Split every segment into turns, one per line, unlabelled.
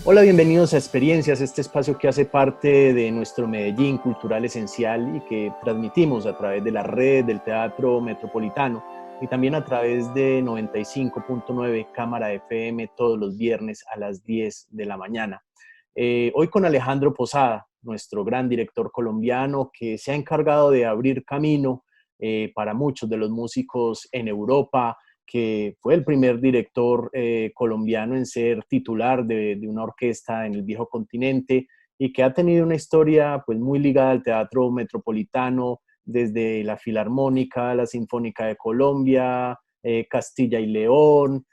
Hola, bienvenidos a Experiencias, este espacio que hace parte de nuestro Medellín Cultural Esencial y que transmitimos a través de la red del Teatro Metropolitano y también a través de 95.9 Cámara FM todos los viernes a las 10 de la mañana. Hoy con Alejandro Posada, nuestro gran director colombiano que se ha encargado de abrir camino para muchos de los músicos en Europa, que fue el primer director colombiano en ser titular de una orquesta en el viejo continente y que ha tenido una historia pues, muy ligada al teatro metropolitano, desde la Filarmónica, la Sinfónica de Colombia, Castilla y León,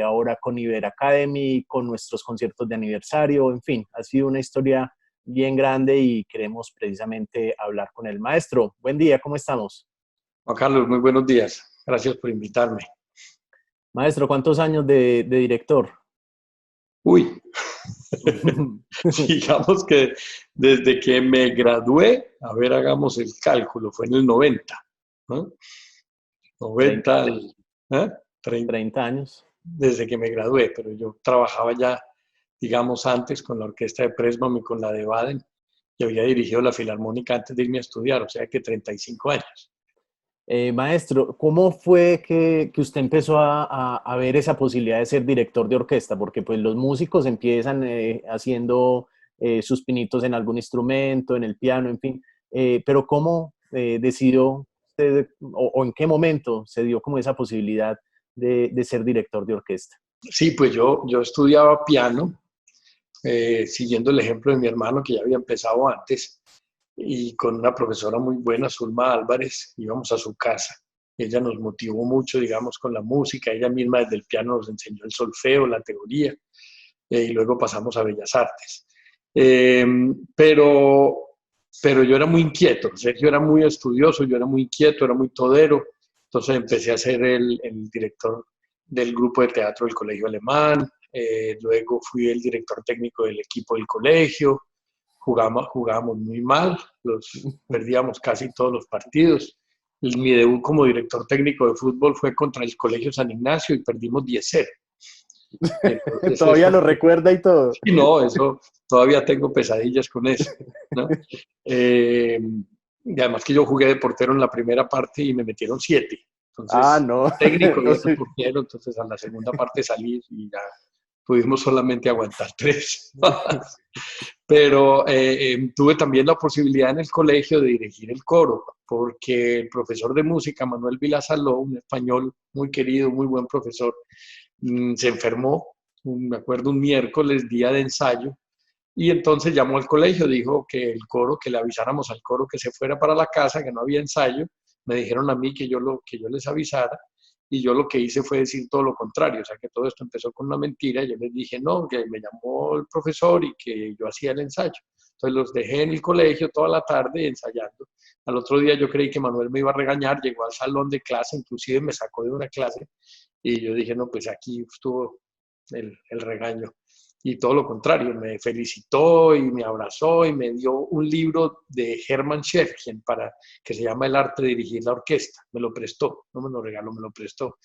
ahora con Iber Academy, con nuestros conciertos de aniversario, en fin, ha sido una historia bien grande y queremos precisamente hablar con el maestro. Buen día, ¿cómo estamos?
Juan Carlos, muy buenos días. Gracias por invitarme.
Maestro, ¿cuántos años de director?
Uy, digamos que desde que me gradué, a ver, hagamos el cálculo, fue en el 90, ¿no?
30,
90, ¿eh? 30,
30 años.
desde que me gradué, pero yo trabajaba ya, digamos, antes con la orquesta de Pressman y con la de Baden, y había dirigido la Filarmónica antes de irme a estudiar, o sea que 35 años.
Maestro, ¿cómo fue que usted empezó a ver esa posibilidad de ser director de orquesta? Porque pues los músicos empiezan haciendo sus pinitos en algún instrumento, en el piano, en fin. Pero ¿cómo decidió usted o en qué momento se dio como esa posibilidad de ser director de orquesta?
Sí, pues yo estudiaba piano, siguiendo el ejemplo de mi hermano que ya había empezado antes, y con una profesora muy buena, Zulma Álvarez, íbamos a su casa. Ella nos motivó mucho, digamos, con la música. Ella misma desde el piano nos enseñó el solfeo, la teoría, y luego pasamos a Bellas Artes. Eh, pero, pero yo era muy inquieto, Sergio era muy estudioso, yo era muy inquieto, era muy todero. Entonces empecé a ser el director del grupo de teatro del Colegio Alemán, luego fui el director técnico del equipo del colegio, jugábamos muy mal, perdíamos casi todos los partidos. Mi debut como director técnico de fútbol fue contra el Colegio San Ignacio y perdimos 10-0. Entonces
Todavía
eso,
lo recuerda y todo.
y no, eso todavía tengo pesadillas con eso, ¿no? Eh, y además que yo jugué de portero en la primera parte y me metieron 7.
Ah,
Entonces,
no.
técnico y
No
era
sé.
portero, entonces a la segunda parte salí y ya pudimos solamente aguantar 3. Pero tuve también la posibilidad en el colegio de dirigir el coro, porque el profesor de música, Manuel Vilazaló, un español muy querido, muy buen profesor, se enfermó, me acuerdo, un miércoles, día de ensayo, y entonces llamó al colegio, dijo que el coro, que le avisáramos al coro que se fuera para la casa, que no había ensayo. Me dijeron a mí que yo les avisara, y yo lo que hice fue decir todo lo contrario, o sea que todo esto empezó con una mentira. Yo les dije no, que me llamó el profesor y que yo hacía el ensayo. Entonces los dejé en el colegio toda la tarde ensayando. Al otro día yo creí que Manuel me iba a regañar, llegó al salón de clase, inclusive me sacó de una clase, y yo dije no, pues aquí estuvo el regaño. Y todo lo contrario, me felicitó y me abrazó y me dio un libro de Hermann Scherchen que se llama El arte de dirigir la orquesta. Me lo prestó, no me lo regaló, me lo prestó.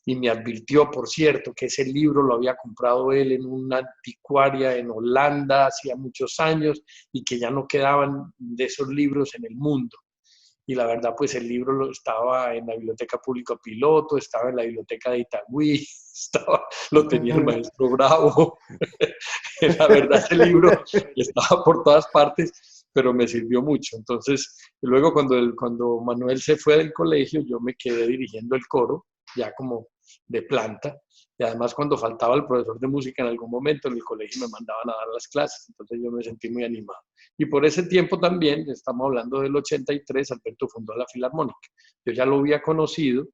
Y me advirtió, por cierto, que ese libro lo había comprado él en una anticuaria en Holanda hacía muchos años y que ya no quedaban de esos libros en el mundo. Y la verdad, pues el libro estaba en la Biblioteca Pública Piloto, estaba en la Biblioteca de Itagüí, lo tenía el maestro Bravo. La verdad, ese libro estaba por todas partes, pero me sirvió mucho. Entonces, luego cuando Manuel se fue del colegio, yo me quedé dirigiendo el coro, ya como de planta. Y además, cuando faltaba el profesor de música en algún momento en el colegio, me mandaban a dar las clases. Entonces, yo me sentí muy animado. Y por ese tiempo también, estamos hablando del 83, Alberto fundó la Filarmónica. Yo ya lo había conocido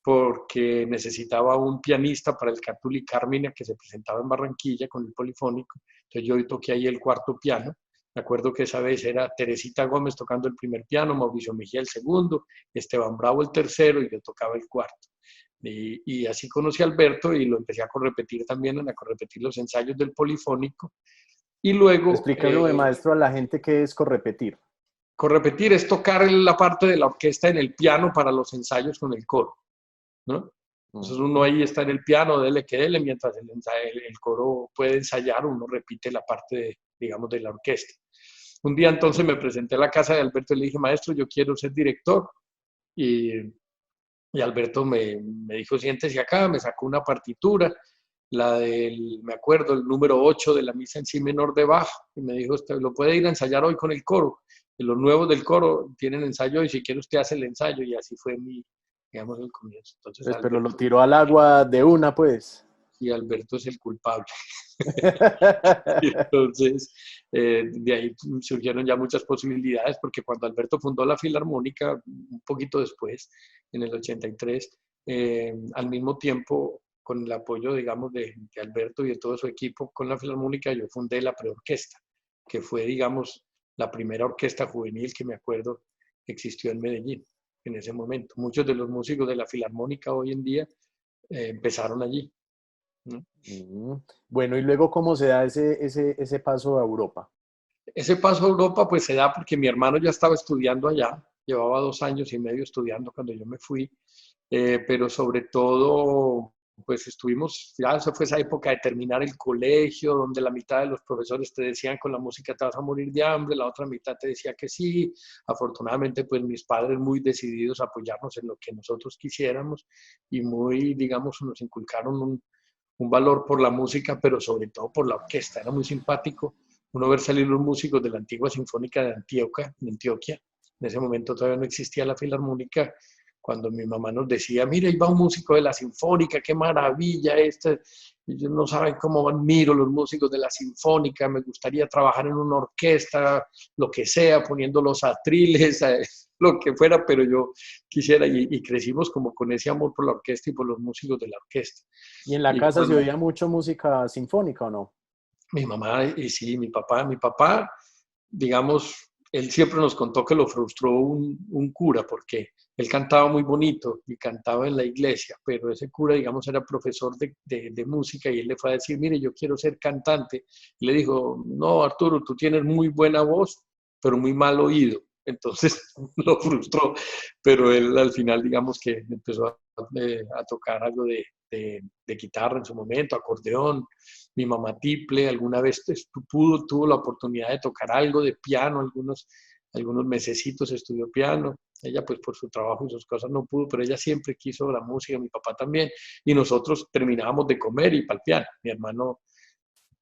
porque necesitaba un pianista para el Cátuli Carmina que se presentaba en Barranquilla con el Polifónico. Entonces yo toqué ahí el cuarto piano. Me acuerdo que esa vez era Teresita Gómez tocando el primer piano, Mauricio Mejía el segundo, Esteban Bravo el tercero y yo tocaba el cuarto. Y así conocí a Alberto y lo empecé a correpetir también, a correpetir los ensayos del Polifónico. Y luego,
Explíquenlo de maestro a la gente qué es correpetir.
correpetir es tocar la parte de la orquesta en el piano para los ensayos con el coro, ¿no? Entonces uno ahí está en el piano, dele que dele, mientras el coro puede ensayar, uno repite la parte, digamos, de la orquesta. Un día entonces me presenté a la casa de Alberto y le dije, maestro, yo quiero ser director. Y Alberto me dijo, siéntese acá, me sacó una partitura, la del, me acuerdo, el número 8 de la misa en si menor de Bach, y me dijo, usted lo puede ir a ensayar hoy con el coro. Y los nuevos del coro tienen ensayo y si quiere usted hace el ensayo. Y así fue digamos, el comienzo. Entonces,
Pues, pero lo
Alberto,
tiró al agua de una, pues.
y Alberto es el culpable. Entonces, de ahí surgieron ya muchas posibilidades, porque cuando Alberto fundó la Filarmónica, un poquito después, en el 83, al mismo tiempo, con el apoyo, digamos, de Alberto y de todo su equipo con la Filarmónica, yo fundé la preorquesta, que fue, digamos, la primera orquesta juvenil que me acuerdo existió en Medellín en ese momento. Muchos de los músicos de la Filarmónica hoy en día empezaron allí, ¿no?
Bueno, y luego, ¿cómo se da ese paso a Europa?
Ese paso a Europa pues se da porque mi hermano ya estaba estudiando allá, llevaba 2 años y medio estudiando cuando yo me fui, pero sobre todo pues estuvimos, ya se fue esa época de terminar el colegio, donde la mitad de los profesores te decían con la música te vas a morir de hambre, la otra mitad te decía que sí. Afortunadamente pues mis padres muy decididos a apoyarnos en lo que nosotros quisiéramos y muy, digamos, nos inculcaron un valor por la música, pero sobre todo por la orquesta. Era muy simpático uno ver salir los músicos de la antigua Sinfónica de Antioquia. En ese momento todavía no existía la Filarmónica. Cuando mi mamá nos decía, mira, ahí va un músico de la Sinfónica, qué maravilla esta. Ellos no saben cómo admiro los músicos de la Sinfónica, me gustaría trabajar en una orquesta, lo que sea, poniendo los atriles, lo que fuera, pero yo quisiera, y crecimos como con ese amor por la orquesta y por los músicos de la orquesta.
¿Y en la
Y
casa se
cuando
oía mucho música sinfónica o no?
mi mamá y sí, mi papá, digamos, él siempre nos contó que lo frustró un cura porque él cantaba muy bonito y cantaba en la iglesia, pero ese cura, digamos, era profesor de música y él le fue a decir, mire, yo quiero ser cantante. Y le dijo, no, Arturo, tú tienes muy buena voz, pero muy mal oído. Entonces lo frustró, pero él al final, digamos que empezó a tocar algo de guitarra en su momento, acordeón. Mi mamá tiple, alguna vez tuvo la oportunidad de tocar algo de piano, algunos mesecitos estudió piano. Ella pues por su trabajo y sus cosas no pudo, pero ella siempre quiso la música, mi papá también. Y nosotros terminábamos de comer y para el piano. Mi hermano,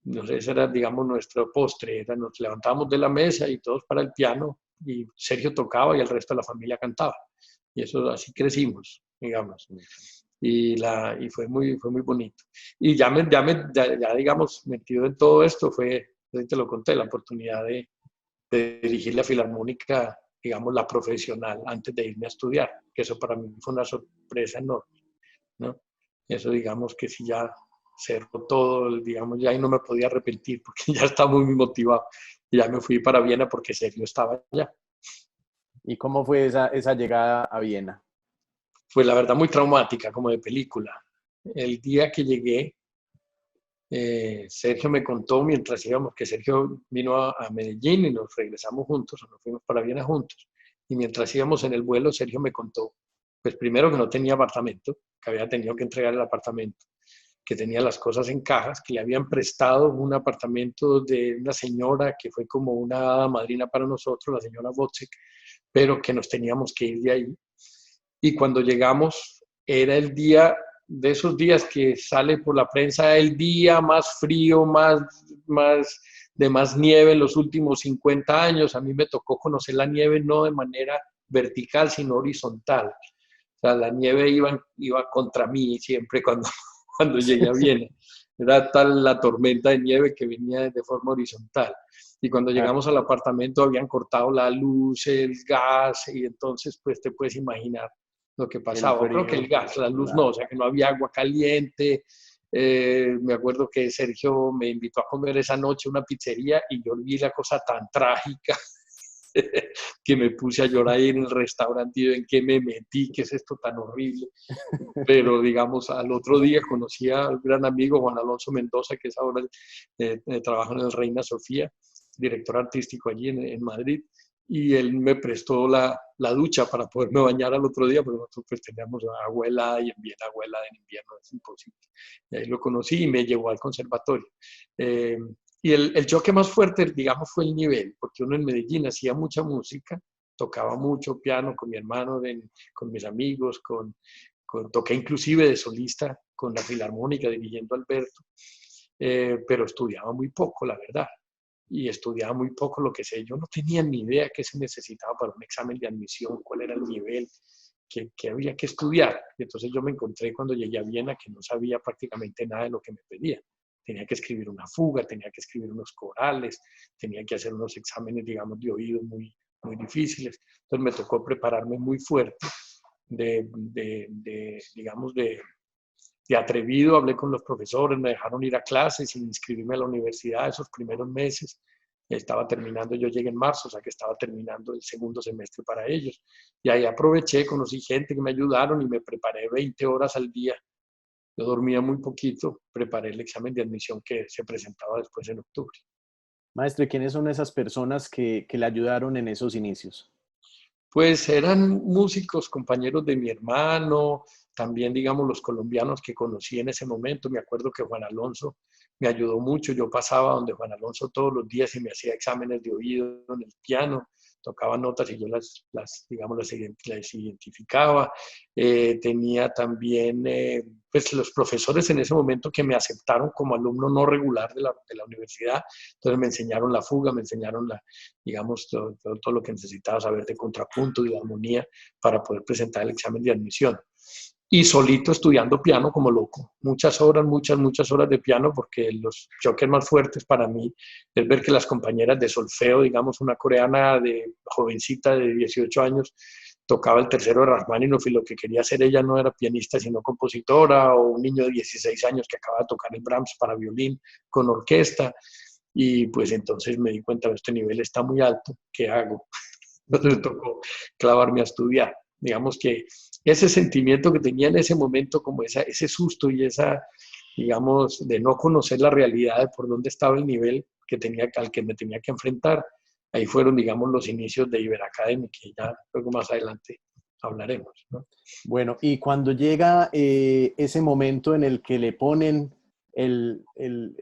no sé, ese era, digamos, nuestro postre. Nos levantábamos de la mesa y todos para el piano. Y Sergio tocaba y el resto de la familia cantaba. Y eso así crecimos, digamos. Y fue muy bonito. Y ya, digamos, metido en todo esto, te lo conté, la oportunidad de dirigir la Filarmónica, digamos, la profesional, antes de irme a estudiar, que eso para mí fue una sorpresa enorme, ¿no? Eso, digamos, que si ya cerró todo, digamos, ya ahí no me podía arrepentir, porque ya estaba muy motivado. Y ya me fui para Viena porque Sergio estaba allá.
¿Y cómo fue esa llegada a Viena?
Fue la verdad muy traumática, como de película. El día que llegué, Sergio me contó mientras íbamos, que Sergio vino a Medellín y nos regresamos juntos, o nos fuimos para Viena juntos. Y mientras íbamos en el vuelo, Sergio me contó, pues primero que no tenía apartamento, que había tenido que entregar el apartamento, que tenía las cosas en cajas, que le habían prestado un apartamento de una señora que fue como una hada madrina para nosotros, la señora Botzek, pero que nos teníamos que ir de ahí. Y cuando llegamos, era el día de esos días que sale por la prensa, el día más frío, de más nieve en los últimos 50 años. A mí me tocó conocer la nieve no de manera vertical, sino horizontal. O sea, la nieve iba contra mí siempre cuando llegué a Viena. Era tal la tormenta de nieve que venía de forma horizontal. Y cuando llegamos al apartamento habían cortado la luz, el gas, y entonces pues te puedes imaginar lo que
El
pasaba. Creo que el
frío,
gas, la luz no,
claro.
o sea que no había agua caliente. Me acuerdo que Sergio me invitó a comer esa noche a una pizzería y yo vi la cosa tan trágica que me puse a llorar ahí en el restaurante y en qué me metí, qué es esto tan horrible. Pero digamos, al otro día conocí al gran amigo Juan Alonso Mendoza, que es ahora trabaja en el Reina Sofía, director artístico allí en Madrid, y él me prestó la ducha para poderme bañar al otro día, porque nosotros pues teníamos agua helada y agua helada en invierno es imposible. Y ahí lo conocí y me llevó al conservatorio. Y el choque más fuerte, digamos, fue el nivel, porque uno en Medellín hacía mucha música, tocaba mucho piano con mi hermano, con mis amigos, toqué inclusive de solista con la Filarmónica dirigiendo a Alberto, pero estudiaba muy poco, la verdad. Y estudiaba muy poco lo que sé. Yo no tenía ni idea qué se necesitaba para un examen de admisión, cuál era el nivel, qué había que estudiar. Y entonces yo me encontré cuando llegué a Viena que no sabía prácticamente nada de lo que me pedía. Tenía que escribir una fuga, tenía que escribir unos corales, tenía que hacer unos exámenes, digamos, de oído muy, muy difíciles. Entonces me tocó prepararme muy fuerte, digamos, de atrevido. Hablé con los profesores, me dejaron ir a clases sin inscribirme a la universidad esos primeros meses. Estaba terminando, yo llegué en marzo, o sea que estaba terminando el segundo semestre para ellos. Y ahí aproveché, conocí gente que me ayudaron y me preparé 20 horas al día. Yo dormía muy poquito, preparé el examen de admisión que se presentaba después en octubre.
Maestro, ¿y quiénes son esas personas que le ayudaron en esos inicios?
Pues eran músicos, compañeros de mi hermano, también, digamos, los colombianos que conocí en ese momento. Me acuerdo que Juan Alonso me ayudó mucho. Yo pasaba donde Juan Alonso todos los días y me hacía exámenes de oído en el piano, tocaba notas y yo digamos, las identificaba. Tenía también, pues, los profesores en ese momento que me aceptaron como alumno no regular de la universidad. Entonces me enseñaron la fuga, me enseñaron digamos, todo lo que necesitaba saber de contrapunto y de armonía para poder presentar el examen de admisión. Y solito estudiando piano como loco. Muchas horas, muchas horas de piano, porque los choques más fuertes para mí es ver que las compañeras de solfeo, digamos, una coreana de jovencita de 18 años, tocaba el tercero de Rachmaninoff y lo que quería hacer ella no era pianista, sino compositora, o un niño de 16 años que acaba de tocar el Brahms para violín con orquesta. Y pues entonces me di cuenta de este nivel está muy alto, ¿qué hago? Entonces me tocó clavarme a estudiar. Digamos que ese sentimiento que tenía en ese momento, como ese susto y digamos, de no conocer la realidad de por dónde estaba el nivel al que me tenía que enfrentar, ahí fueron, digamos, los inicios de Iberacademy, que ya luego más adelante hablaremos, ¿no?
Bueno, y cuando llega ese momento en el que le ponen el, el,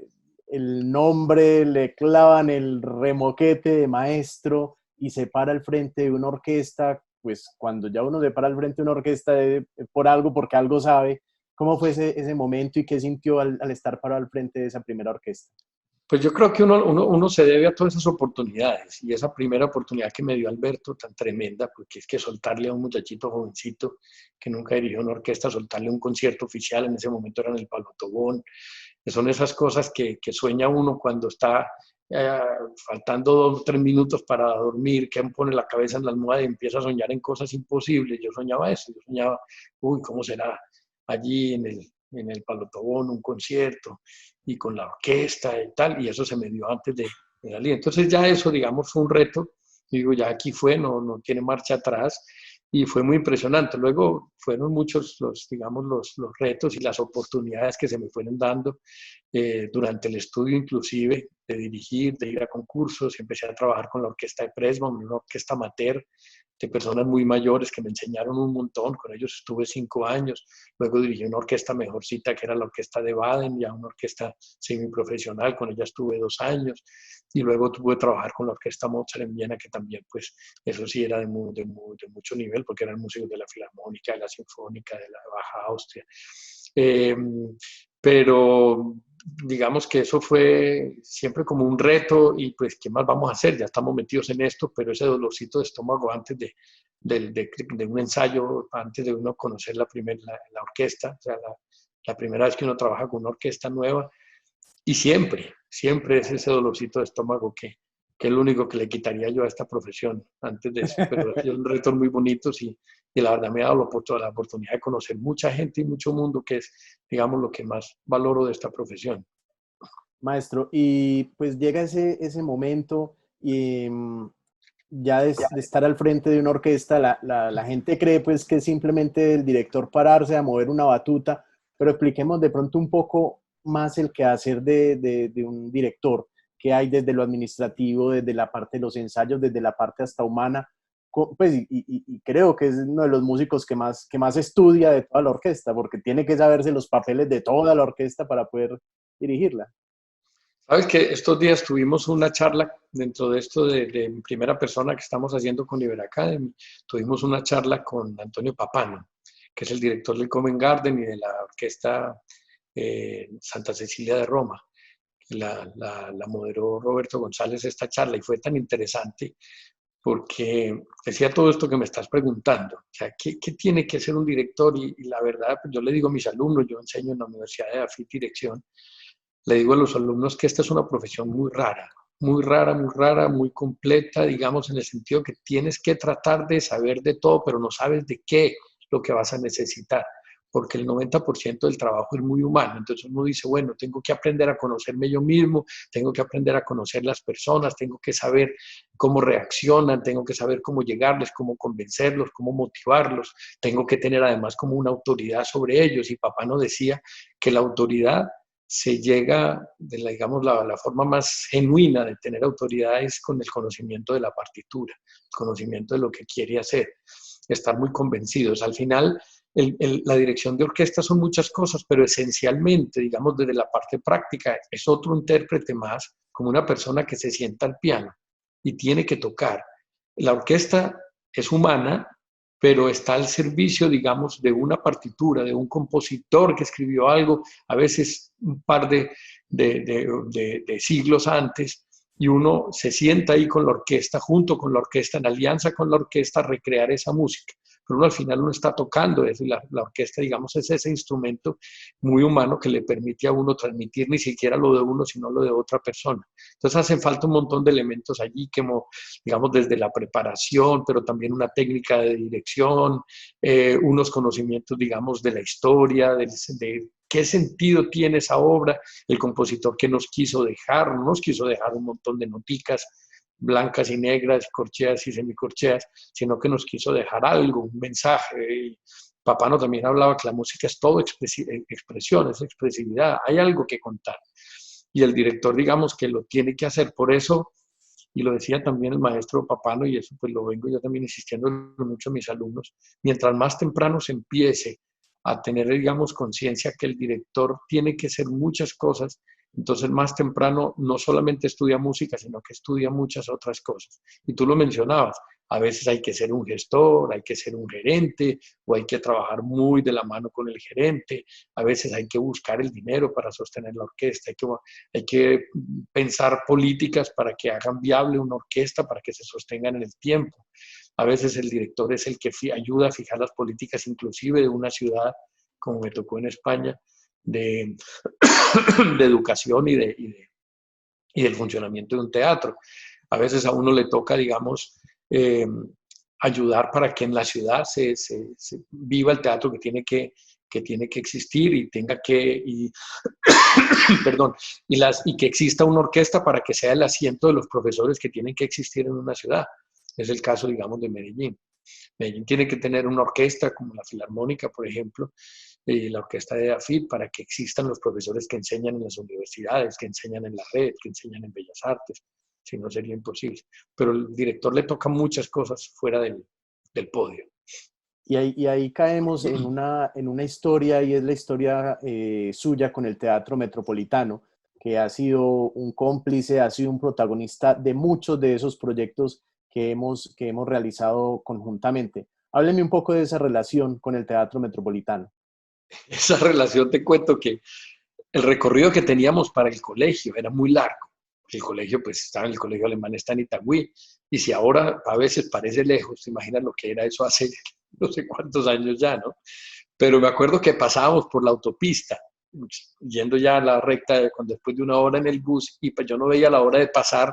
el nombre, le clavan el remoquete de maestro y se para al frente de una orquesta, pues cuando ya uno se para al frente de una orquesta por algo, porque algo sabe, ¿cómo fue ese momento y qué sintió al estar parado al frente de esa primera orquesta?
Pues yo creo que uno se debe a todas esas oportunidades, y esa primera oportunidad que me dio Alberto, tan tremenda, porque es que soltarle a un muchachito jovencito que nunca dirigió una orquesta, soltarle un concierto oficial, en ese momento era en el Palo Tobón, que son esas cosas que sueña uno cuando está eh, faltando 2 o 3 minutos para dormir, que pone la cabeza en la almohada y empieza a soñar en cosas imposibles. Yo soñaba eso, yo soñaba, uy, ¿cómo será allí en el Palo Tobón un concierto y con la orquesta y tal? Y eso se me dio antes de salir. Entonces ya eso, digamos, fue un reto. Digo, ya aquí fue, no tiene marcha atrás, y fue muy impresionante. Luego fueron muchos digamos, los retos y las oportunidades que se me fueron dando durante el estudio, inclusive de dirigir, de ir a concursos. Empecé a trabajar con la orquesta de Pressman, una orquesta amateur de personas muy mayores que me enseñaron un montón. Con ellos estuve 5 años. Luego dirigí una orquesta mejorcita que era la orquesta de Baden, ya una orquesta semiprofesional, con ella estuve 2 años. Y luego tuve que trabajar con la orquesta Mozart en Viena, que también, pues, eso sí era de mucho nivel, porque eran músicos de la Filarmónica, de la Sinfónica, de la Baja Austria. Eh, pero digamos que eso fue siempre como un reto, y pues, ¿qué más vamos a hacer? Ya estamos metidos en esto, pero ese dolorcito de estómago antes de un ensayo, antes de uno conocer la orquesta, o sea, la primera vez que uno trabaja con una orquesta nueva, y siempre es ese dolorcito de estómago que es lo único que le quitaría yo a esta profesión antes de eso. Pero ha sido un retos muy bonitos, y la verdad me ha dado la oportunidad de conocer mucha gente y mucho mundo, que es, digamos, lo que más valoro de esta profesión.
Maestro, y pues llega ese momento y ya de estar al frente de una orquesta, la gente cree pues que es simplemente el director pararse a mover una batuta, pero expliquemos de pronto un poco más el quehacer de un director. qué hay desde lo administrativo, desde la parte de los ensayos, desde la parte hasta humana. Pues, y creo que es uno de los músicos que más estudia de toda la orquesta, porque tiene que saberse los papeles de toda la orquesta para poder dirigirla.
Sabes que estos días tuvimos una charla dentro de esto de primera persona que estamos haciendo con Liber Academy. Tuvimos una charla con Antonio Papano, que es el director del Covent Garden y de la orquesta Santa Cecilia de Roma. La moderó Roberto González esta charla y fue tan interesante porque decía todo esto que me estás preguntando. O sea, ¿qué tiene que ser un director? Y la verdad, pues yo le digo a mis alumnos, yo enseño en la Universidad de AFIT Dirección, le digo a los alumnos que esta es una profesión muy rara, muy rara, muy rara, muy completa, digamos, en el sentido que tienes que tratar de saber de todo, pero no sabes de qué lo que vas a necesitar, porque el 90% del trabajo es muy humano. Entonces uno dice, bueno, tengo que aprender a conocerme yo mismo, tengo que aprender a conocer las personas, tengo que saber cómo reaccionan, tengo que saber cómo llegarles, cómo convencerlos, cómo motivarlos, tengo que tener además como una autoridad sobre ellos. Y papá nos decía que la autoridad se llega, digamos, la forma más genuina de tener autoridad es con el conocimiento de la partitura, el conocimiento de lo que quiere hacer, estar muy convencidos. Al final, la dirección de orquesta son muchas cosas, pero esencialmente, digamos, desde la parte práctica, es otro intérprete más, como una persona que se sienta al piano y tiene que tocar. La orquesta es humana, pero está al servicio, digamos, de una partitura, de un compositor que escribió algo, a veces un par de siglos antes, y uno se sienta ahí con la orquesta, junto con la orquesta, en alianza con la orquesta, a recrear esa música. Pero uno al final uno está tocando eso, y la orquesta, digamos, es ese instrumento muy humano que le permite a uno transmitir ni siquiera lo de uno, sino lo de otra persona. Entonces hacen falta un montón de elementos allí, como, digamos, desde la preparación, pero también una técnica de dirección, unos conocimientos, digamos, de la historia, de qué sentido tiene esa obra, el compositor que nos quiso dejar, no nos quiso dejar un montón de noticas blancas y negras, corcheas y semicorcheas, sino que nos quiso dejar algo, un mensaje. Papano también hablaba que la música es todo expresión, es expresividad, hay algo que contar. Y el director, digamos, que lo tiene que hacer. Por eso, y lo decía también el maestro Papano, y eso pues lo vengo yo también insistiendo mucho a mis alumnos, mientras más temprano se empiece a tener, digamos, conciencia que el director tiene que hacer muchas cosas, entonces más temprano no solamente estudia música, sino que estudia muchas otras cosas. Y tú lo mencionabas, a veces hay que ser un gestor, hay que ser un gerente, o hay que trabajar muy de la mano con el gerente, a veces hay que buscar el dinero para sostener la orquesta, hay que pensar políticas para que hagan viable una orquesta, para que se sostengan en el tiempo. A veces el director es el que ayuda a fijar las políticas inclusive de una ciudad, como me tocó en España, de, de educación y del funcionamiento de un teatro. A veces a uno le toca, digamos, ayudar para que en la ciudad se viva el teatro que tiene que existir y tenga que, perdón, y que exista una orquesta para que sea el asiento de los profesores que tienen que existir en una ciudad. Es el caso, digamos, de Medellín. Medellín tiene que tener una orquesta como la Filarmónica, por ejemplo, y la orquesta de AFIT para que existan los profesores que enseñan en las universidades, que enseñan en la red, que enseñan en Bellas Artes. Si no, sería imposible. Pero al director le toca muchas cosas fuera del podio.
Y ahí caemos en una historia, y es la historia suya con el Teatro Metropolitano, que ha sido un cómplice, ha sido un protagonista de muchos de esos proyectos que hemos realizado conjuntamente. Hábleme un poco de esa relación con el Teatro Metropolitano.
Esa relación, te cuento que el recorrido que teníamos para el colegio era muy largo. El colegio, pues, estaba en el colegio alemán, está en Itagüí, y si ahora a veces parece lejos, te imaginas lo que era eso hace no sé cuántos años ya, ¿no? Pero me acuerdo que pasábamos por la autopista, yendo ya a la recta, después de una hora en el bus, y pues yo no veía la hora de pasar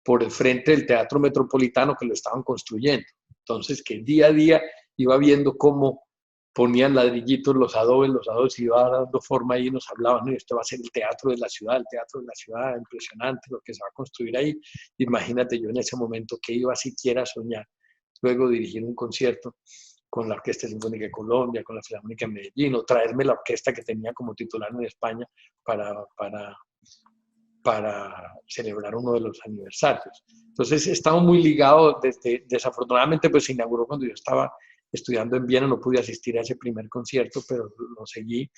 por el frente del Teatro Metropolitano que lo estaban construyendo. Entonces, que día a día iba viendo cómo ponían ladrillitos, los adobes, iba dando forma ahí y nos hablaban, ¿no? Esto va a ser el teatro de la ciudad, el teatro de la ciudad, impresionante lo que se va a construir ahí. Imagínate yo en ese momento que iba siquiera a soñar, luego dirigir un concierto con la Orquesta Sinfónica de Colombia, con la Filarmónica de Medellín, o traerme la orquesta que tenía como titular en España para para celebrar uno de los aniversarios. Entonces, he estado muy ligado desafortunadamente, pues se inauguró cuando yo estaba estudiando en Viena, no pude asistir a ese primer concierto, pero lo seguí.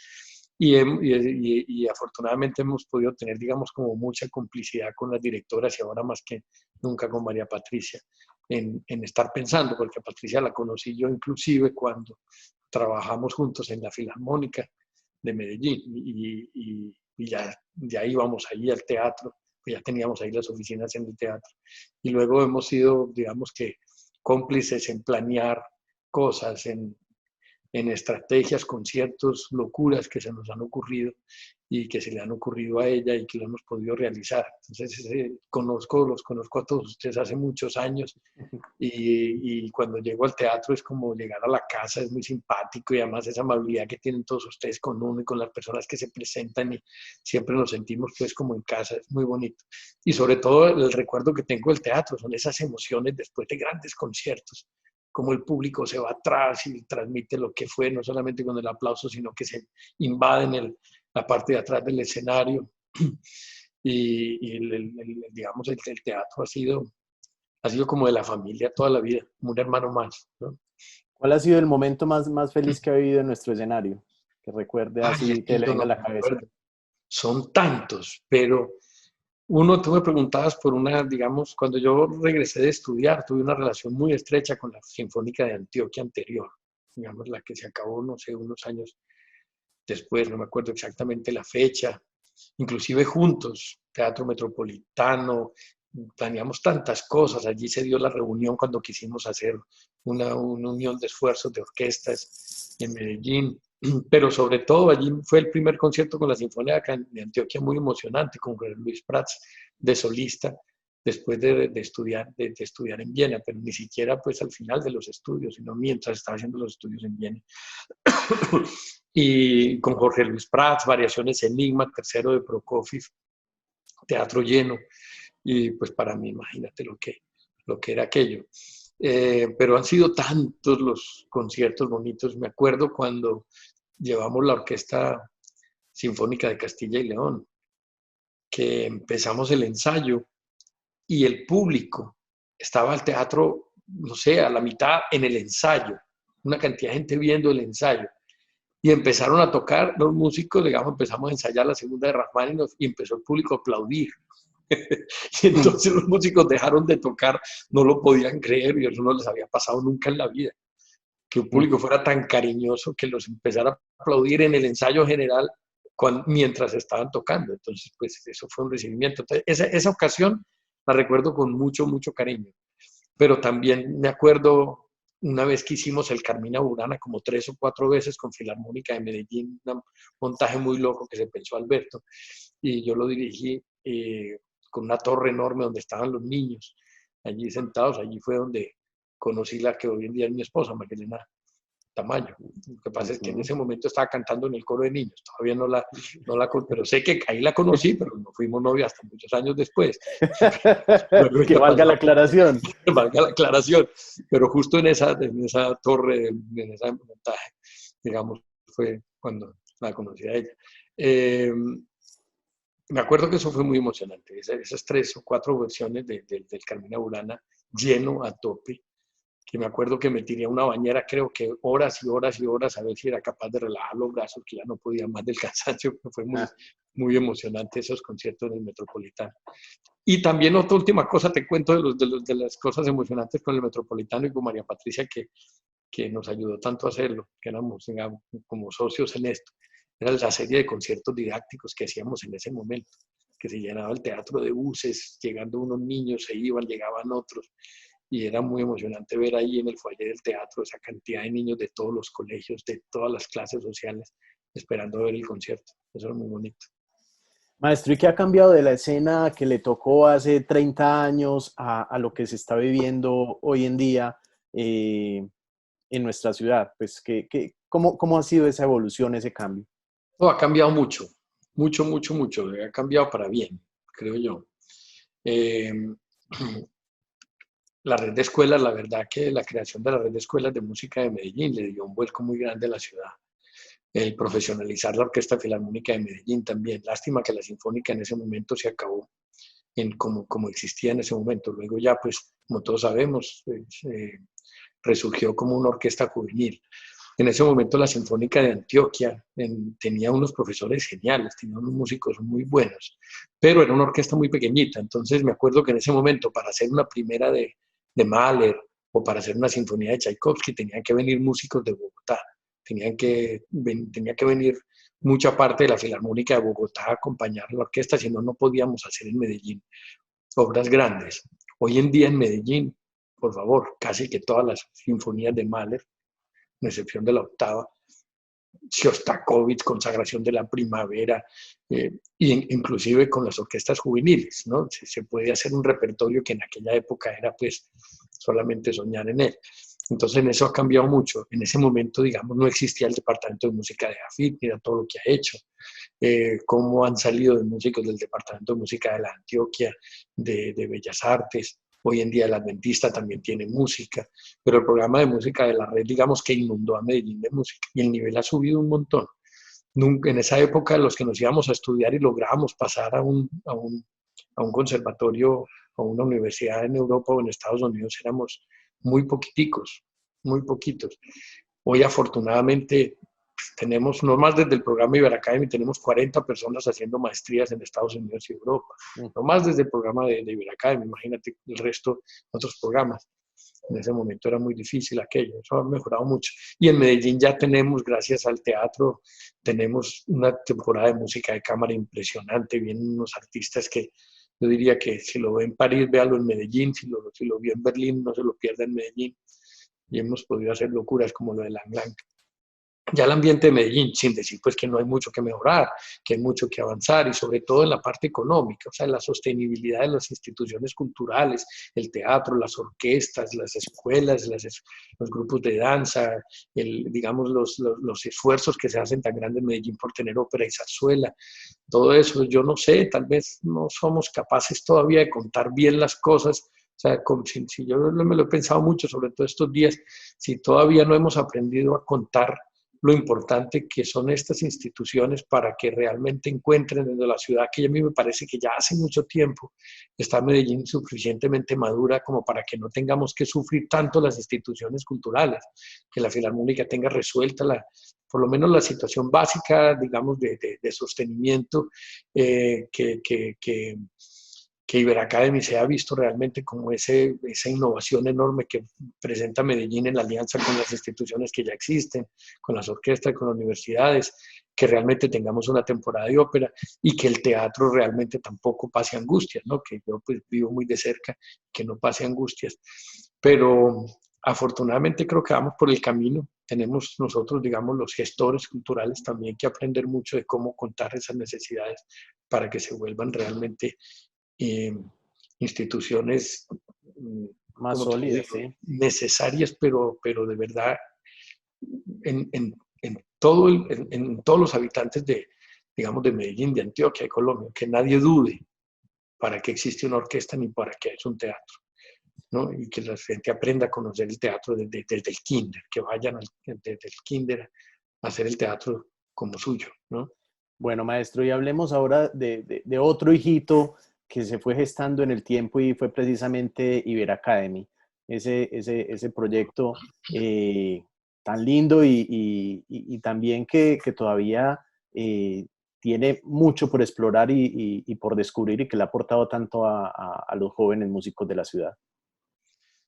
Y afortunadamente hemos podido tener, digamos, como mucha complicidad con las directoras y ahora más que nunca con María Patricia en estar pensando, porque a Patricia la conocí yo inclusive cuando trabajamos juntos en la Filarmónica de Medellín y ya íbamos ahí al teatro, pues ya teníamos ahí las oficinas en el teatro y luego hemos sido, digamos que, cómplices en planear cosas, en estrategias, conciertos, locuras que se nos han ocurrido y que se le han ocurrido a ella y que lo hemos podido realizar. Entonces, los conozco a todos ustedes hace muchos años y cuando llego al teatro es como llegar a la casa, es muy simpático y además esa amabilidad que tienen todos ustedes con uno y con las personas que se presentan y siempre nos sentimos pues como en casa, es muy bonito. Y sobre todo el recuerdo que tengo del teatro son esas emociones después de grandes conciertos, como el público se va atrás y transmite lo que fue, no solamente con el aplauso, sino que se invaden la parte de atrás del escenario. Digamos, el teatro ha sido como de la familia toda la vida, como un hermano más, ¿no?
¿Cuál ha sido el momento más feliz que ha vivido en nuestro escenario? Que recuerde
Ay, es
así, que
que
le
yo
venga a
no
la
me
cabeza.
acuerdo. Son tantos, pero tú me preguntabas por digamos, cuando yo regresé de estudiar, tuve una relación muy estrecha con la Sinfónica de Antioquia anterior, digamos, la que se acabó, no sé, unos años después, no me acuerdo exactamente la fecha, inclusive juntos, Teatro Metropolitano, planeamos tantas cosas, allí se dio la reunión cuando quisimos hacer una unión de esfuerzos de orquestas en Medellín, pero sobre todo allí fue el primer concierto con la Sinfónica de Antioquia muy emocionante, con Luis Prats de solista, después de estudiar en Viena, pero ni siquiera pues al final de los estudios, sino mientras estaba haciendo los estudios en Viena. Y con Jorge Luis Prats, Variaciones Enigma, tercero de Prokofiev, teatro lleno, y pues para mí imagínate lo que era aquello. Pero han sido tantos los conciertos bonitos, me acuerdo cuando llevamos la Orquesta Sinfónica de Castilla y León, que empezamos el ensayo y el público estaba al teatro, no sé, a la mitad en el ensayo, una cantidad de gente viendo el ensayo. Y empezaron a tocar los músicos, digamos, empezamos a ensayar la segunda de Rachmaninoff y empezó el público a aplaudir. Y entonces los músicos dejaron de tocar, no lo podían creer y eso no les había pasado nunca en la vida. Que un público fuera tan cariñoso que los empezara a aplaudir en el ensayo general mientras estaban tocando. Entonces, pues eso fue un recibimiento. Entonces, esa ocasión la recuerdo con mucho, mucho cariño. Pero también me acuerdo una vez que hicimos el Carmina Burana como 3 o 4 veces con Filarmónica de Medellín, un montaje muy loco que se pensó Alberto, y yo lo dirigí con una torre enorme donde estaban los niños allí sentados. Allí fue donde conocí la que hoy en día es mi esposa, Magdalena Tamayo. Lo que pasa es que en ese momento estaba cantando en el coro de niños, todavía pero sé que ahí la conocí, pero no fuimos novios hasta muchos años después.
Que valga la aclaración.
Valga la aclaración, pero justo en esa torre, en ese montaje, digamos, fue cuando la conocí a ella. Me acuerdo que eso fue muy emocionante, esas 3 o 4 versiones del Carmina Burana lleno a tope, que me acuerdo que me tiré a una bañera, creo que horas y horas y horas, a ver si era capaz de relajar los brazos, que ya no podía más del cansancio. Fue muy emocionante esos conciertos en el Metropolitano. Y también otra última cosa, te cuento de las cosas emocionantes con el Metropolitano y con María Patricia, que nos ayudó tanto a hacerlo, que éramos, digamos, como socios en esto. Era la serie de conciertos didácticos que hacíamos en ese momento, que se llenaba el teatro de buses, llegando unos niños, se iban, llegaban otros, y era muy emocionante ver ahí en el foyer del teatro esa cantidad de niños de todos los colegios, de todas las clases sociales, esperando a ver el concierto. Eso era muy bonito.
Maestro, ¿y qué ha cambiado de la escena que le tocó hace 30 años a lo que se está viviendo hoy en día en nuestra ciudad? Pues, ¿cómo ha sido esa evolución, ese cambio?
Oh, ha cambiado mucho, mucho, mucho, mucho. Ha cambiado para bien, creo yo. La red de escuelas, la verdad que la creación de la red de escuelas de música de Medellín le dio un vuelco muy grande a la ciudad. el profesionalizar la Orquesta Filarmónica de Medellín también. Lástima que la Sinfónica en ese momento se acabó como existía en ese momento. Luego ya, pues, como todos sabemos, resurgió como una orquesta juvenil. En ese momento la Sinfónica de Antioquia tenía unos profesores geniales, tenía unos músicos muy buenos, pero era una orquesta muy pequeñita. Entonces me acuerdo que en ese momento para hacer una primera de Mahler o para hacer una sinfonía de Tchaikovsky tenían que venir músicos de Bogotá, tenía que venir mucha parte de la Filarmónica de Bogotá a acompañar a la orquesta, si no, no podíamos hacer en Medellín obras grandes. Hoy en día en Medellín, por favor, casi que todas las sinfonías de Mahler, con excepción de la octava, Shostakovich, Consagración de la Primavera, inclusive con las orquestas juveniles, ¿no? Se puede hacer un repertorio que en aquella época era pues solamente soñar en él. Entonces en eso ha cambiado mucho. En ese momento, digamos, no existía el departamento de música de AFIT, mira todo lo que ha hecho. Cómo han salido de músicos del departamento de música de la Antioquia, de Bellas Artes. Hoy en día el Adventista también tiene música, pero el programa de música de la red, digamos que inundó a Medellín de música y el nivel ha subido un montón. Nunca, en esa época los que nos íbamos a estudiar y lográbamos pasar a un conservatorio o una universidad en Europa o en Estados Unidos éramos muy poquiticos, muy poquitos. Hoy afortunadamente tenemos, no más desde el programa Iberacademy, tenemos 40 personas haciendo maestrías en Estados Unidos y Europa. No más desde el programa de Iberacademy, imagínate el resto de otros programas. En ese momento era muy difícil aquello, eso ha mejorado mucho. Y en Medellín ya tenemos, gracias al teatro, tenemos una temporada de música de cámara impresionante, vienen unos artistas que yo diría que si lo ve en París, véalo en Medellín, si lo vio en Berlín, no se lo pierda en Medellín. Y hemos podido hacer locuras como lo de Lang Lang. Ya el ambiente de Medellín, sin decir pues que no hay mucho que mejorar, que hay mucho que avanzar y sobre todo en la parte económica, o sea, la sostenibilidad de las instituciones culturales, el teatro, las orquestas, las escuelas, los grupos de danza, digamos los esfuerzos que se hacen tan grandes en Medellín por tener ópera y zarzuela, todo eso, yo no sé, tal vez no somos capaces todavía de contar bien las cosas. O sea, si yo me lo he pensado mucho, sobre todo estos días, si todavía no hemos aprendido a contar lo importante que son estas instituciones para que realmente encuentren en la ciudad, que a mí me parece que ya hace mucho tiempo está Medellín suficientemente madura como para que no tengamos que sufrir tanto las instituciones culturales, que la Filarmónica tenga resuelta por lo menos la situación básica, digamos, de sostenimiento, que Iberacademy se ha visto realmente como esa innovación enorme que presenta Medellín en la alianza con las instituciones que ya existen, con las orquestas, con las universidades, que realmente tengamos una temporada de ópera y que el teatro realmente tampoco pase angustias, ¿no? Que yo pues vivo muy de cerca, que no pase angustias. Pero afortunadamente creo que vamos por el camino. Tenemos nosotros, digamos, los gestores culturales también que aprender mucho de cómo contar esas necesidades para que se vuelvan realmente instituciones
más sólidas,
sí, necesarias, pero de verdad en todos los habitantes digamos, de Medellín, de Antioquia, de Colombia, que nadie dude para qué existe una orquesta ni para qué es un teatro, ¿no? Y que la gente aprenda a conocer el teatro desde el kinder, que vayan desde el kinder a hacer el teatro como suyo, ¿no?
Bueno, maestro, y hablemos ahora de otro hijito que se fue gestando en el tiempo y fue precisamente Iberacademy, ese proyecto tan lindo y también que todavía tiene mucho por explorar y por descubrir y que le ha aportado tanto a los jóvenes músicos de la ciudad.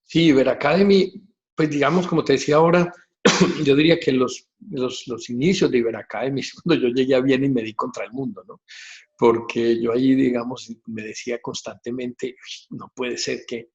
Sí, Iberacademy, pues digamos, como te decía ahora, yo diría que los inicios de Iberacademy, cuando yo llegué a Viena y me di contra el mundo, ¿no? Porque yo ahí, digamos, me decía constantemente, no puede ser que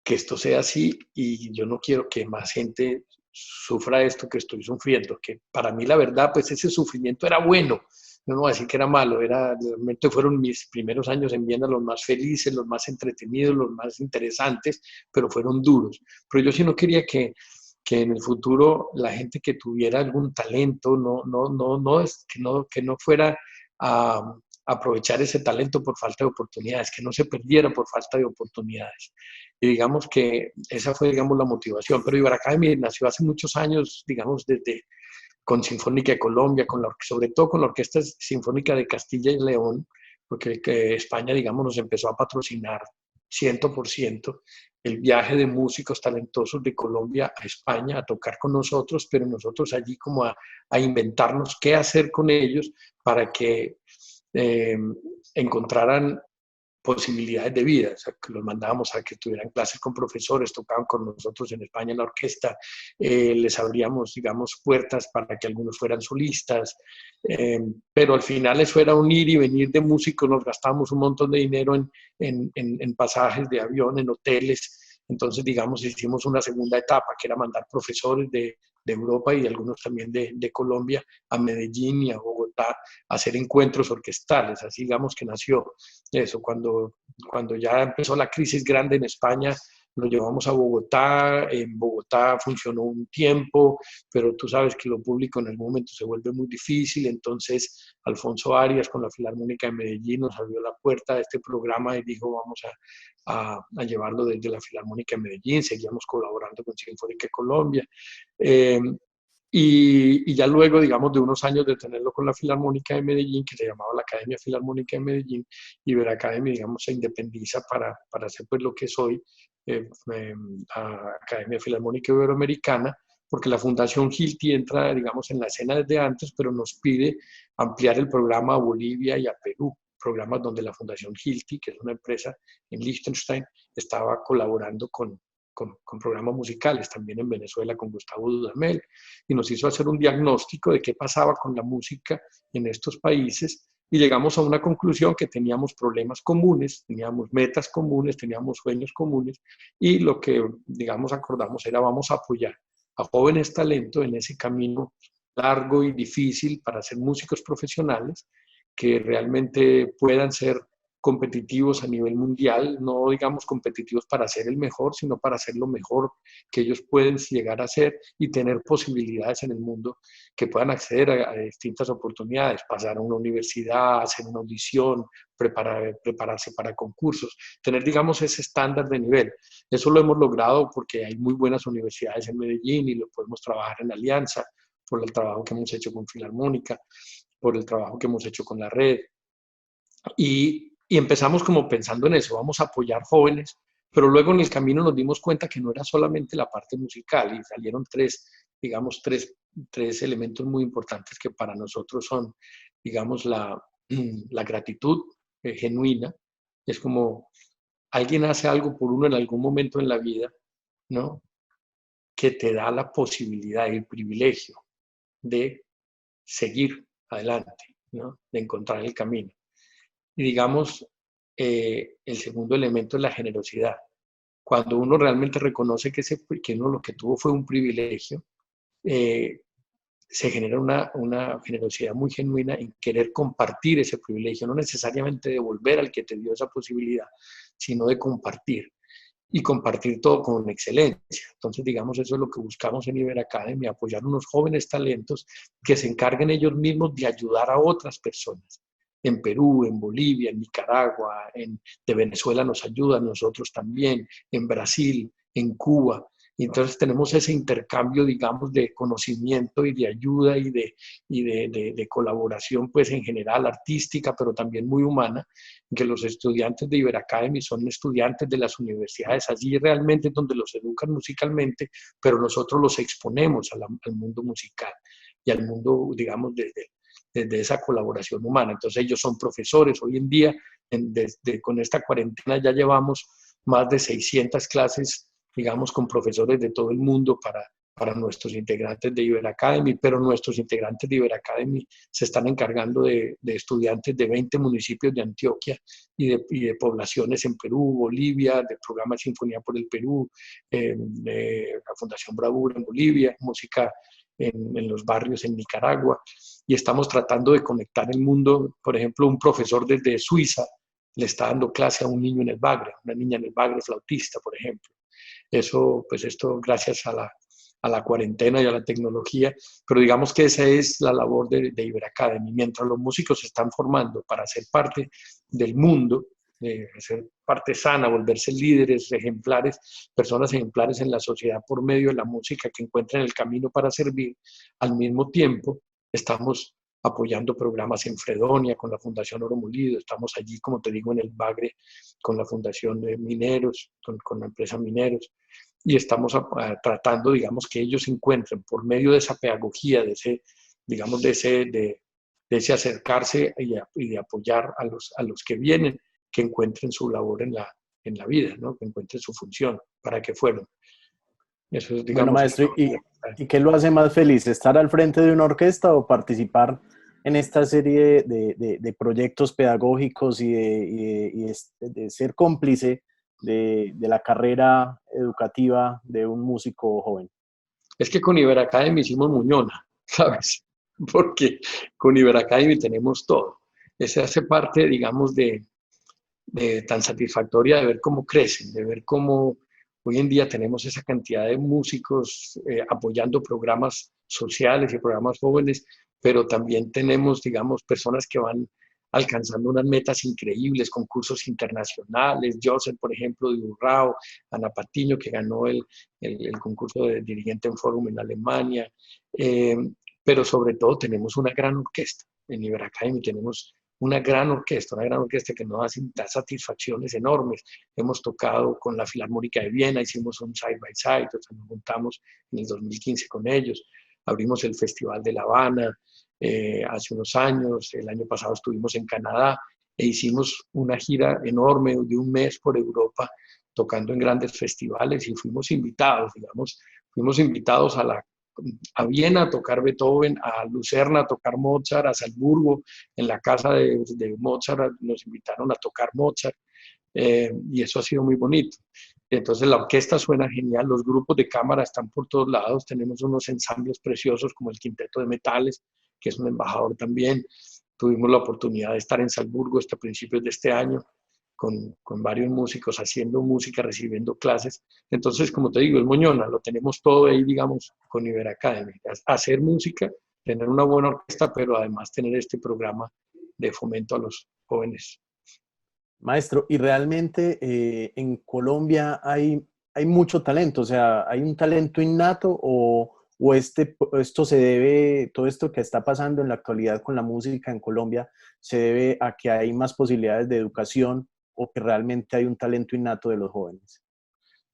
esto sea así y yo no quiero que más gente sufra esto que estoy sufriendo, que para mí la verdad, pues ese sufrimiento era bueno, no voy a decir que era malo, realmente fueron mis primeros años en Viena los más felices, los más entretenidos, los más interesantes, pero fueron duros. Pero yo sí no quería que en el futuro la gente que tuviera algún talento, que no fuera a aprovechar ese talento por falta de oportunidades, que no se perdiera por falta de oportunidades. Y digamos que esa fue, digamos, la motivación. Pero Iberacademy nació hace muchos años, digamos, desde con Sinfónica de Colombia, sobre todo con la Orquesta Sinfónica de Castilla y León, porque España, digamos, nos empezó a patrocinar 100% el viaje de músicos talentosos de Colombia a España a tocar con nosotros, pero nosotros allí como a inventarnos qué hacer con ellos para que encontraran posibilidades de vida, o sea, que los mandábamos a que tuvieran clases con profesores, tocaban con nosotros en España en la orquesta, les abríamos, digamos, puertas para que algunos fueran solistas, pero al final eso era un ir y venir de músicos, nos gastábamos un montón de dinero en pasajes de avión, en hoteles, entonces, digamos, hicimos una segunda etapa, que era mandar profesores de Europa y algunos también de Colombia a Medellín y a Bogotá a hacer encuentros orquestales, así digamos que nació eso. Cuando ya empezó la crisis grande en España, lo llevamos a Bogotá, en Bogotá funcionó un tiempo, pero tú sabes que lo público en algún momento se vuelve muy difícil, entonces Alfonso Arias con la Filarmónica de Medellín nos abrió la puerta a este programa y dijo vamos a llevarlo desde la Filarmónica de Medellín, seguíamos colaborando con Sinfónica de Colombia, y ya luego, digamos, de unos años de tenerlo con la Filarmónica de Medellín, que se llamaba la Academia Filarmónica de Medellín, Iberacademy, digamos, se independiza para hacer pues lo que soy, Academia Filarmónica Iberoamericana, porque la Fundación Hilti entra, digamos, en la escena desde antes, pero nos pide ampliar el programa a Bolivia y a Perú, programas donde la Fundación Hilti, que es una empresa en Liechtenstein, estaba colaborando con programas musicales, también en Venezuela con Gustavo Dudamel, y nos hizo hacer un diagnóstico de qué pasaba con la música en estos países, y llegamos a una conclusión que teníamos problemas comunes, teníamos metas comunes, teníamos sueños comunes, y lo que, digamos, acordamos era vamos a apoyar a jóvenes talentos en ese camino largo y difícil para ser músicos profesionales, que realmente puedan ser competitivos a nivel mundial, no digamos competitivos para ser el mejor, sino para ser lo mejor que ellos pueden llegar a ser y tener posibilidades en el mundo, que puedan acceder a distintas oportunidades, pasar a una universidad, hacer una audición, prepararse para concursos, tener, digamos, ese estándar de nivel. Eso lo hemos logrado porque hay muy buenas universidades en Medellín y lo podemos trabajar en alianza por el trabajo que hemos hecho con Filarmónica, por el trabajo que hemos hecho con la red. Y empezamos como pensando en eso, vamos a apoyar jóvenes, pero luego en el camino nos dimos cuenta que no era solamente la parte musical y salieron digamos, tres elementos muy importantes que para nosotros son, digamos, la gratitud genuina. Es como alguien hace algo por uno en algún momento en la vida, ¿no? Que te da la posibilidad y el privilegio de seguir adelante, ¿no? De encontrar el camino. Y digamos, el segundo elemento es la generosidad. Cuando uno realmente reconoce que uno lo que tuvo fue un privilegio, se genera una generosidad muy genuina en querer compartir ese privilegio, no necesariamente devolver al que te dio esa posibilidad, sino de compartir. Y compartir todo con excelencia. Entonces, digamos, eso es lo que buscamos en Iberacademy, apoyar a unos jóvenes talentos que se encarguen ellos mismos de ayudar a otras personas. En Perú, en Bolivia, en Nicaragua, de Venezuela nos ayudan, nosotros también, en Brasil, en Cuba. Y entonces tenemos ese intercambio, digamos, de conocimiento y de ayuda y de colaboración, pues en general artística, pero también muy humana, que los estudiantes de Iberacademy son estudiantes de las universidades, allí realmente donde los educan musicalmente, pero nosotros los exponemos al mundo musical y al mundo, digamos, desde esa colaboración humana. Entonces ellos son profesores. Hoy en día, con esta cuarentena ya llevamos más de 600 clases, digamos, con profesores de todo el mundo para nuestros integrantes de Iberacademy, pero nuestros integrantes de Iberacademy se están encargando de estudiantes de 20 municipios de Antioquia y de poblaciones en Perú, Bolivia, del programa Sinfonía por el Perú, de la Fundación Bravura en Bolivia, música en los barrios en Nicaragua, y estamos tratando de conectar el mundo. Por ejemplo, un profesor desde Suiza le está dando clase a un niño en el Bagre, una niña en el Bagre flautista, por ejemplo. Eso, pues esto gracias a la cuarentena y a la tecnología, pero digamos que esa es la labor de Iberacademy. Mientras los músicos se están formando para ser parte del mundo, de ser parte sana, volverse líderes ejemplares, personas ejemplares en la sociedad por medio de la música que encuentren el camino para servir. Al mismo tiempo, estamos apoyando programas en Fredonia con la Fundación Oro Molido, estamos allí, como te digo, en el Bagre con la Fundación de Mineros, con la empresa Mineros, y estamos tratando, digamos, que ellos encuentren por medio de esa pedagogía, de ese, digamos, de ese acercarse y de apoyar a los que vienen, que encuentren su labor en la vida, ¿no? Que encuentren su función, para que fueron. Eso es,
Bueno,
digamos,
maestro, ¿y qué lo hace más feliz? ¿Estar al frente de una orquesta o participar en esta serie de proyectos pedagógicos de ser cómplice de la carrera educativa de un músico joven?
es que con Iber Academy hicimos muñona, ¿sabes? Porque con Iber Academy tenemos todo. Ese hace parte, digamos, de tan satisfactoria de ver cómo crecen, de ver cómo hoy en día tenemos esa cantidad de músicos apoyando programas sociales y programas jóvenes, pero también tenemos, digamos, personas que van alcanzando unas metas increíbles, concursos internacionales, Joseph, por ejemplo, de Urrao, Ana Patiño, que ganó el concurso de dirigente en Fórum en Alemania, eh, pero sobre todo tenemos una gran orquesta. En Iber Academy tenemos una gran orquesta que nos da satisfacciones enormes. Hemos tocado con la Filarmónica de Viena, hicimos un side by side, o sea, nos juntamos en el 2015 con ellos, abrimos el Festival de La Habana hace unos años, el año pasado estuvimos en Canadá e hicimos una gira enorme de un mes por Europa, tocando en grandes festivales y fuimos invitados, digamos, fuimos invitados a Viena a tocar Beethoven, a Lucerna a tocar Mozart, a Salzburgo, en la casa de Mozart nos invitaron a tocar Mozart, y eso ha sido muy bonito. Entonces la orquesta suena genial, los grupos de cámara están por todos lados, tenemos unos ensambles preciosos como el Quinteto de Metales, que es un embajador también. Tuvimos la oportunidad de estar en Salzburgo hasta principios de este año, con varios músicos haciendo música, recibiendo clases. Entonces, como te digo, es moñona, lo tenemos todo ahí, digamos, con Iber Academy. Hacer música, tener una buena orquesta, pero además tener este programa de fomento a los jóvenes.
Maestro, y realmente en Colombia hay mucho talento, o sea, ¿hay un talento innato o esto se debe, todo esto que está pasando en la actualidad con la música en Colombia, se debe a que hay más posibilidades de educación o que realmente hay un talento innato de los jóvenes?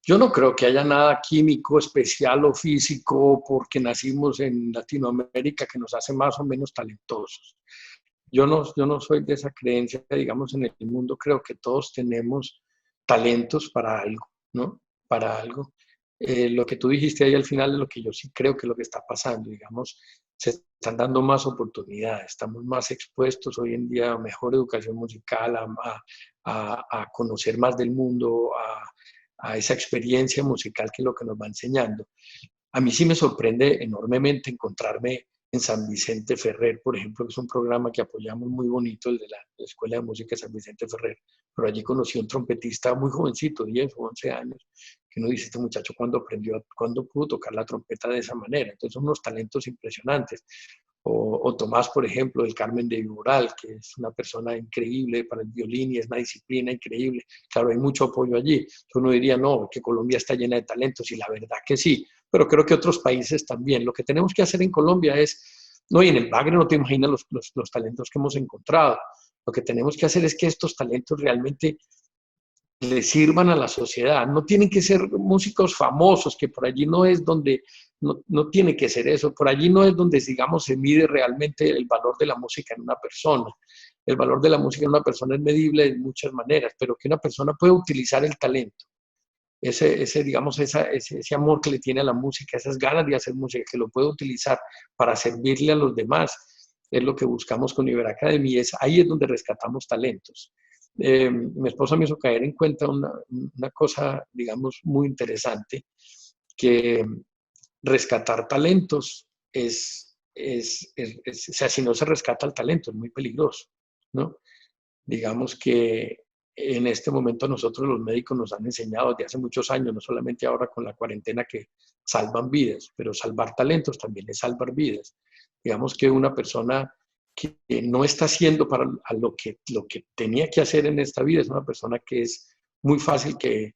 Yo no creo que haya nada químico, especial o físico porque nacimos en Latinoamérica que nos hace más o menos talentosos. Yo no soy de esa creencia, digamos, en el mundo creo que todos tenemos talentos para algo, ¿no? Para algo. Lo que tú dijiste ahí al final es lo que yo sí creo que es lo que está pasando, digamos, se están dando más oportunidades, estamos más expuestos hoy en día a mejor educación musical, a conocer más del mundo, a esa experiencia musical que es lo que nos va enseñando. A mí sí me sorprende enormemente encontrarme en San Vicente Ferrer, por ejemplo, que es un programa que apoyamos muy bonito, el de la Escuela de Música de San Vicente Ferrer, pero allí conocí a un trompetista muy jovencito, 10 o 11 años, que uno dice, este muchacho, ¿cuándo pudo tocar la trompeta de esa manera? Entonces son unos talentos impresionantes. O Tomás, por ejemplo, del Carmen de Viboral, que es una persona increíble para el violín y es una disciplina increíble. Claro, hay mucho apoyo allí. Entonces uno diría, no, que Colombia está llena de talentos, y la verdad que sí, pero creo que otros países también. Lo que tenemos que hacer en Colombia es, no, y en el Bagre no te imaginas los talentos que hemos encontrado. Lo que tenemos que hacer es que estos talentos realmente le sirvan a la sociedad. No tienen que ser músicos famosos, que por allí no es donde, no tiene que ser eso, por allí no es donde, digamos, se mide realmente el valor de la música en una persona. El valor de la música en una persona es medible de muchas maneras, pero que una persona puede utilizar el talento, digamos, ese amor que le tiene a la música, esas ganas de hacer música, que lo puede utilizar para servirle a los demás, es lo que buscamos con Iber Academy, ahí es donde rescatamos talentos. Mi esposa me hizo caer en cuenta una cosa, digamos, muy interesante, que rescatar talentos o sea, si no se rescata el talento, es muy peligroso, ¿no? Digamos que en este momento nosotros los médicos nos han enseñado desde hace muchos años, no solamente ahora con la cuarentena, que salvan vidas, pero salvar talentos también es salvar vidas. Digamos que una persona que no está haciendo para lo que tenía que hacer en esta vida. Es una persona que es muy fácil que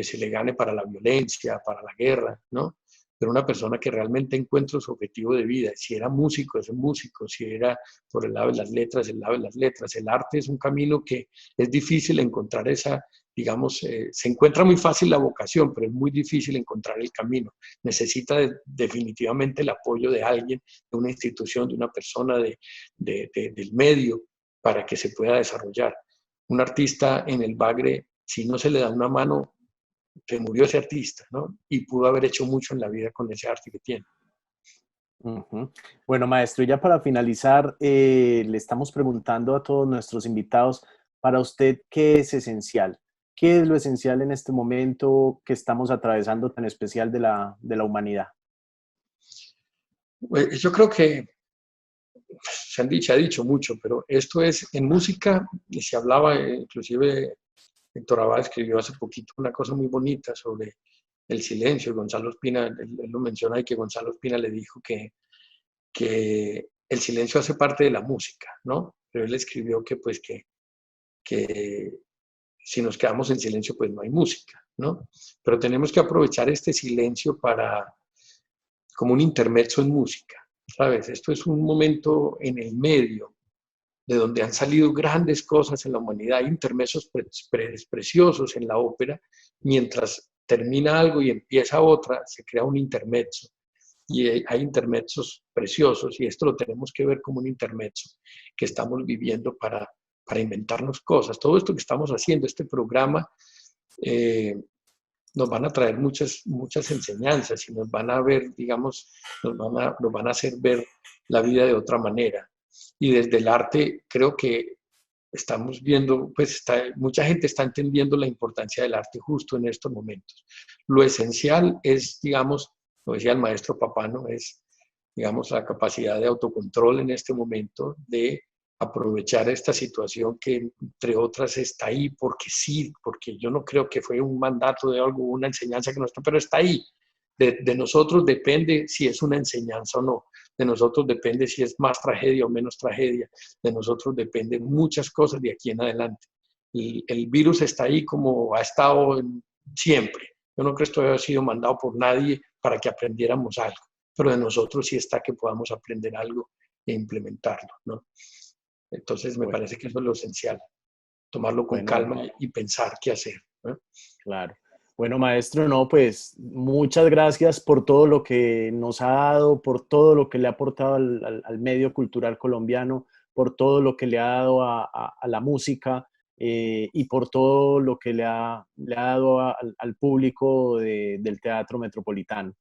se le gane para la violencia, para la guerra, ¿no? Pero una persona que realmente encuentra su objetivo de vida. Si era músico, es un músico. Si era por el lado de las letras, el lado de las letras. El arte es un camino que es difícil encontrar esa, digamos, se encuentra muy fácil la vocación, pero es muy difícil encontrar el camino. Necesita definitivamente el apoyo de alguien, de una institución, de una persona, del medio, para que se pueda desarrollar. Un artista en el bagre, si no se le da una mano, se murió ese artista, ¿no? Y pudo haber hecho mucho en la vida con ese arte que tiene.
Ujú. Bueno, maestro, y ya para finalizar, le estamos preguntando a todos nuestros invitados, para usted, ¿qué es esencial? ¿Qué es lo esencial en este momento que estamos atravesando tan especial de la humanidad?
Yo creo que ha dicho mucho, pero esto es, en música, y se hablaba, inclusive Héctor Abad escribió hace poquito una cosa muy bonita sobre el silencio. Gonzalo Espina, él lo menciona, y que Gonzalo Espina le dijo que el silencio hace parte de la música, ¿no? Pero él escribió que si nos quedamos en silencio, pues no hay música, ¿no? Pero tenemos que aprovechar este silencio como un intermezzo en música, ¿sabes? Esto es un momento en el medio de donde han salido grandes cosas en la humanidad. Hay intermezos preciosos en la ópera. Mientras termina algo y empieza otra, se crea un intermezzo. Y hay intermezzos preciosos, y esto lo tenemos que ver como un intermezzo que estamos viviendo para inventarnos cosas. Todo esto que estamos haciendo, este programa, nos van a traer muchas enseñanzas, y nos van a ver, digamos, nos van a hacer ver la vida de otra manera. Y desde el arte creo que estamos viendo, pues mucha gente está entendiendo la importancia del arte justo en estos momentos. Lo esencial es, digamos, lo decía el maestro Papano, es, digamos, la capacidad de autocontrol en este momento, de aprovechar esta situación que, entre otras, está ahí porque sí, porque yo no creo que fue un mandato de algo, una enseñanza que no está, pero está ahí. De nosotros depende si es una enseñanza o no. De nosotros depende si es más tragedia o menos tragedia. De nosotros dependen muchas cosas de aquí en adelante. El virus está ahí como ha estado siempre. Yo no creo que esto haya sido mandado por nadie para que aprendiéramos algo, pero de nosotros sí está que podamos aprender algo e implementarlo, ¿no? Entonces me
Bueno,
parece que eso es lo esencial, tomarlo con
bueno,
calma y pensar qué hacer, ¿no?
claro. Bueno, maestro, no, pues muchas gracias por todo lo que nos ha dado, por todo lo que le ha aportado al medio cultural colombiano, por todo lo que le ha dado a la música, y por todo lo que le ha dado al público del Teatro Metropolitano.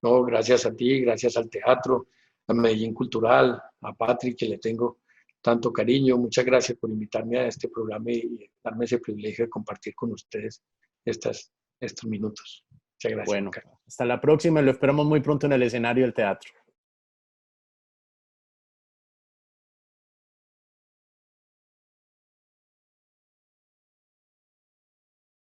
No, gracias a ti, gracias al teatro, a Medellín Cultural, a Patrick, que le tengo tanto cariño. Muchas gracias por invitarme a este programa y darme ese privilegio de compartir con ustedes estos minutos. Muchas gracias, Juan
Bueno,
Carlos.
hasta la próxima y lo esperamos muy pronto en el escenario del teatro.